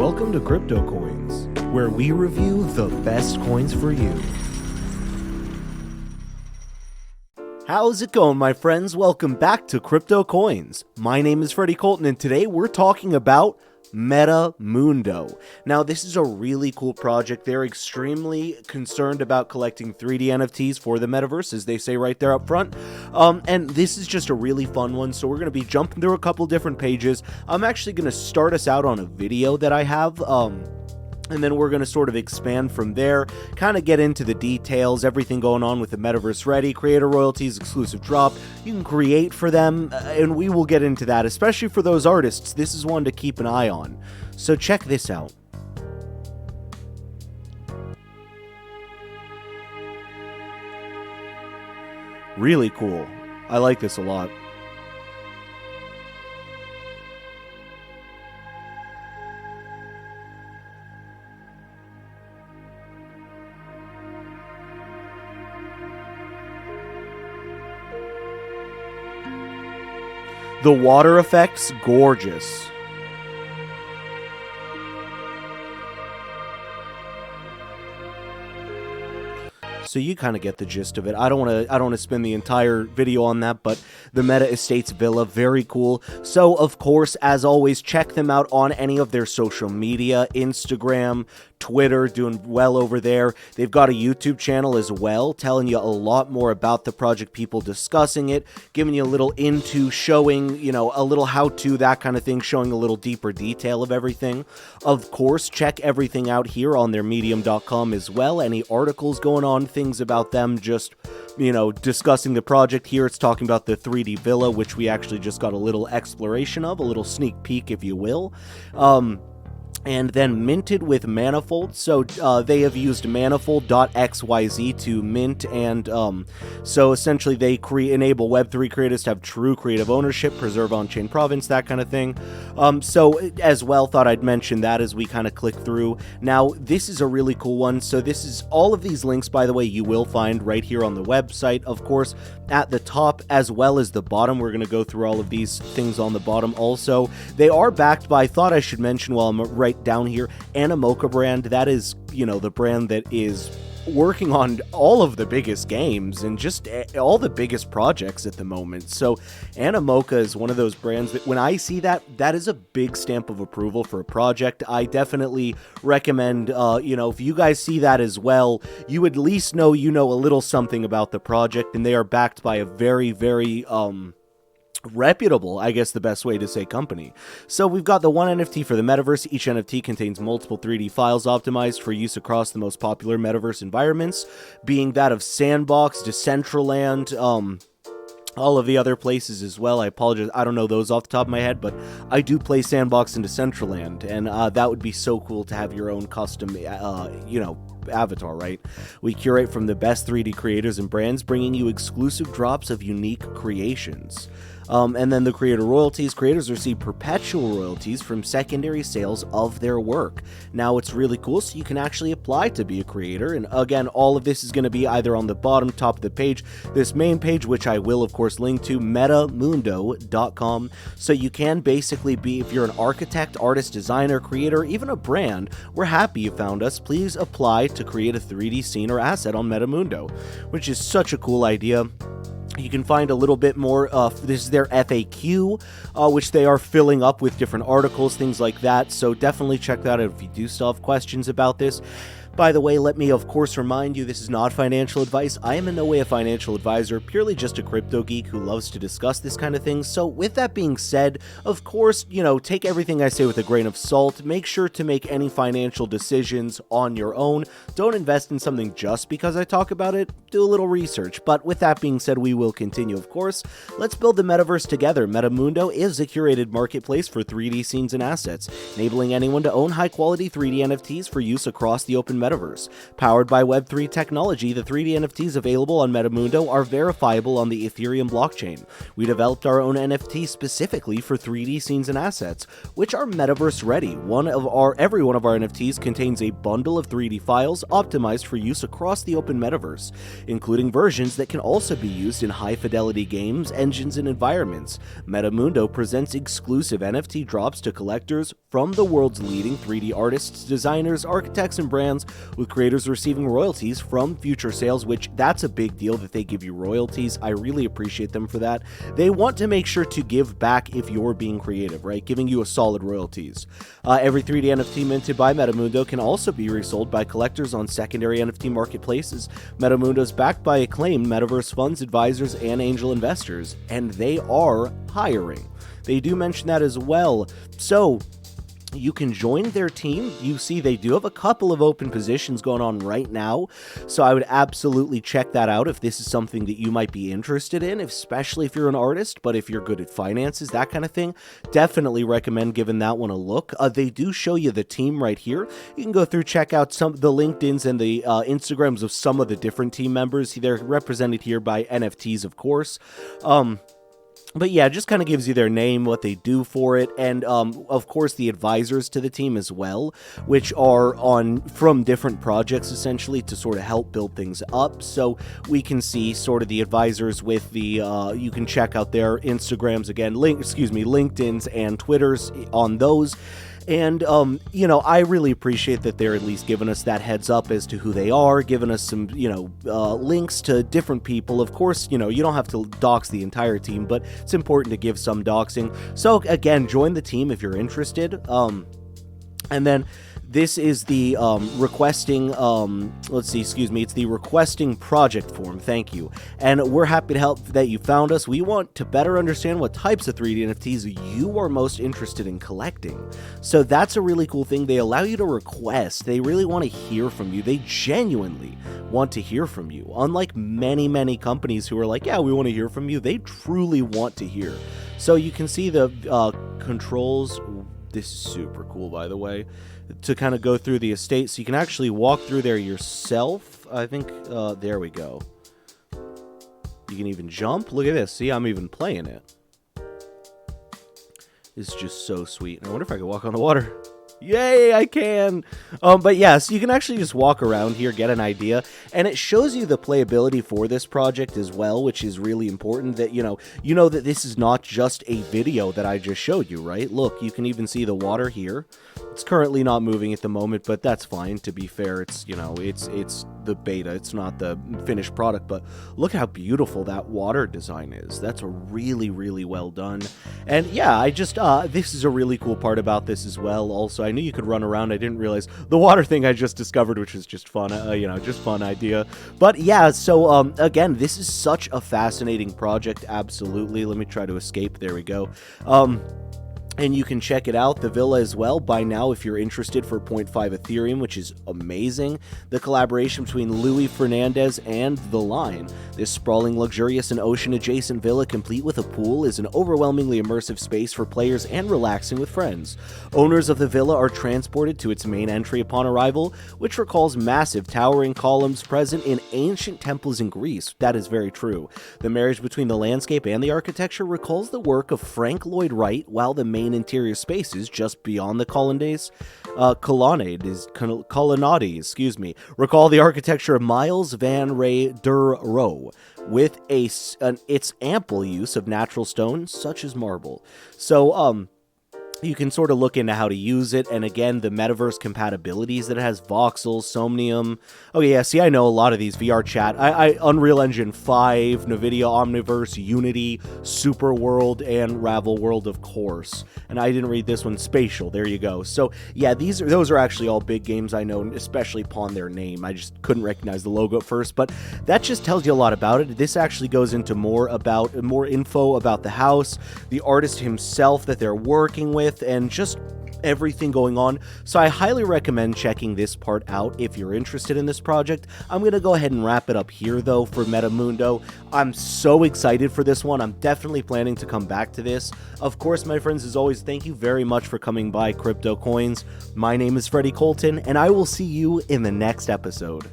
Welcome to CryptoCoins, where we review the best coins for you. How's it going, my friends? Welcome back to CryptoCoins. My name is Freddie Colton, and today we're talking about Metamundo. Now, this is a really cool project. They're extremely concerned about collecting 3D NFTs for the Metaverse, as they say right there up front. And this is just a really fun one, so we're going to be jumping through a couple different pages. I'm actually going to start us out on a video that I have, and then we're going to sort of expand from there, kind of get into the details, everything going on with the Metaverse Ready, creator royalties, exclusive drop. You can create for them, and we will get into that, especially for those artists. This is one to keep an eye on. So check this out. Really cool. I like this a lot. The water effect's gorgeous. So you kind of get the gist of it. I don't want to spend the entire video on that, but the Meta Estates Villa, very cool. So, of course, as always, check them out on any of their social media, Instagram, Twitter, doing well over there. They've got a YouTube channel as well, telling you a lot more about the project, people discussing it, giving you a little into, showing, you know, a little how-to, that kind of thing, showing a little deeper detail of everything. Of course, check everything out here on their medium.com as well. Any articles going on, things about them, just, you know, discussing the project. Here it's talking about the 3D Villa, which we actually just got a little exploration of, a little sneak peek, if you will. And then minted with Manifold. So they have used Manifold.xyz to mint, and so essentially they enable Web3 creators to have true creative ownership, preserve on-chain provenance, that kind of thing. So as well, thought I'd mention that as we kind of click through. Now, this is a really cool one. So this is all of these links, by the way, you will find right here on the website, of course, at the top as well as the bottom. We're going to go through all of these things on the bottom also. They are backed by, I thought I should mention while I'm right down here, Animoca brand. That is, you know, the brand that is working on all of the biggest games and just all the biggest projects at the moment. So Animoca is one of those brands that when I see that, that is a big stamp of approval for a project. I definitely recommend, you know, if you guys see that as well, you at least know, you know, a little something about the project, and they are backed by a very, very, reputable, I guess the best way to say, company. So we've got the one NFT for the Metaverse. Each NFT contains multiple 3D files optimized for use across the most popular Metaverse environments, being that of Sandbox, Decentraland, all of the other places as well. I apologize, I don't know those off the top of my head, but I do play Sandbox and Decentraland, and that would be so cool to have your own custom, you know, avatar, right? We curate from the best 3D creators and brands, bringing you exclusive drops of unique creations. And then the creator royalties. Creators receive perpetual royalties from secondary sales of their work. Now, it's really cool, so you can actually apply to be a creator. And again, all of this is going to be either on the bottom, top of the page, this main page, which I will, of course, link to, metamundo.com. So you can basically be, if you're an architect, artist, designer, creator, even a brand, we're happy you found us. Please apply to create a 3D scene or asset on Metamundo, which is such a cool idea. You can find a little bit more. This is their FAQ, which they are filling up with different articles, things like that. So definitely check that out if you do still have questions about this. By the way, let me, of course, remind you, this is not financial advice. I am in no way a financial advisor, purely just a crypto geek who loves to discuss this kind of thing. So with that being said, of course, you know, take everything I say with a grain of salt. Make sure to make any financial decisions on your own. Don't invest in something just because I talk about it. Do a little research. But with that being said, we will continue, of course. Let's build the Metaverse together. Metamundo is a curated marketplace for 3D scenes and assets, enabling anyone to own high-quality 3D NFTs for use across the open Metaverse. Powered by Web3 technology, the 3D NFTs available on Metamundo are verifiable on the Ethereum blockchain. We developed our own NFT specifically for 3D scenes and assets, which are Metaverse ready. Every one of our NFTs contains a bundle of 3D files optimized for use across the open Metaverse, including versions that can also be used in high-fidelity games, engines, and environments. Metamundo presents exclusive NFT drops to collectors from the world's leading 3D artists, designers, architects, and brands, with creators receiving royalties from future sales, which that's a big deal that they give you royalties. I really appreciate them for that. They want to make sure to give back if you're being creative, right? Giving you a solid royalties. Every 3D NFT minted by Metamundo can also be resold by collectors on secondary NFT marketplaces. Metamundo is backed by acclaimed Metaverse funds, advisors, and angel investors, and they are hiring. They do mention that as well. So you can join their team. You see they do have a couple of open positions going on right now, so I would absolutely check that out if this is something that you might be interested in, especially if you're an artist, but if you're good at finances, that kind of thing, definitely recommend giving that one a look. They do show you the team right here. You can go through, check out some the LinkedIns and the Instagrams of some of the different team members. They're represented here by NFTs, of course. But yeah, it just kind of gives you their name, what they do for it, and of course the advisors to the team as well, which are from different projects essentially to sort of help build things up. So we can see sort of the advisors with the you can check out their Instagrams again, LinkedIn's and Twitter's on those. And, I really appreciate that they're at least giving us that heads up as to who they are, giving us some, links to different people. Of course, you don't have to dox the entire team, but it's important to give some doxing. So, again, join the team if you're interested. And then this is the requesting, it's the requesting project form, thank you. And we're happy to help that you found us. We want to better understand what types of 3D NFTs you are most interested in collecting. So that's a really cool thing. They allow you to request. They really want to hear from you. They genuinely want to hear from you. Unlike many, many companies who are like, yeah, we want to hear from you. They truly want to hear. So you can see the controls. This is super cool, by the way, to kind of go through the estate. So you can actually walk through there yourself. I think, there we go. You can even jump. Look at this. See, I'm even playing it. It's just so sweet. And I wonder if I can walk on the water. Yay, I can. But yeah, so you can actually just walk around here, get an idea, and it shows you the playability for this project as well, which is really important. That you know that this is not just a video that I just showed you, right? Look, you can even see the water here. It's currently not moving at the moment, but that's fine. To be fair, it's it's the beta, it's not the finished product. But look how beautiful that water design is. That's a really, really well done. And yeah, I just this is a really cool part about this as well. Also, I knew you could run around. I didn't realize the water thing I just discovered, which was just fun, just fun idea. But yeah, so again, this is such a fascinating project. Absolutely. Let me try to escape. There we go. And you can check it out, the villa as well, by now if you're interested, for 0.5 Ethereum, which is amazing. The collaboration between Louis Fernandez and The Line. This sprawling, luxurious, and ocean-adjacent villa, complete with a pool, is an overwhelmingly immersive space for players and relaxing with friends. Owners of the villa are transported to its main entry upon arrival, which recalls massive, towering columns present in ancient temples in Greece. That is very true. The marriage between the landscape and the architecture recalls the work of Frank Lloyd Wright, while the main interior spaces just beyond the colonnades, recall the architecture of Miles van Ray der Rohe, with its ample use of natural stones such as marble. So, you can sort of look into how to use it, and again, the Metaverse compatibilities that it has: voxels, somnium. Oh yeah, see, I know a lot of these. VR chat, Unreal Engine 5, NVIDIA Omniverse, Unity, Super World, and Ravel World, of course. And I didn't read this one, Spatial. There you go. So yeah, those are actually all big games I know, especially upon their name. I just couldn't recognize the logo at first, but that just tells you a lot about it. This actually goes into more info about the house, the artist himself that they're working with, and just everything going on. So I highly recommend checking this part out if you're interested in this project. I'm going to go ahead and wrap it up here, though, for Metamundo. I'm so excited for this one. I'm definitely planning to come back to this. Of course, my friends, as always, thank you very much for coming by CryptoCoins. My name is Freddie Colton, and I will see you in the next episode.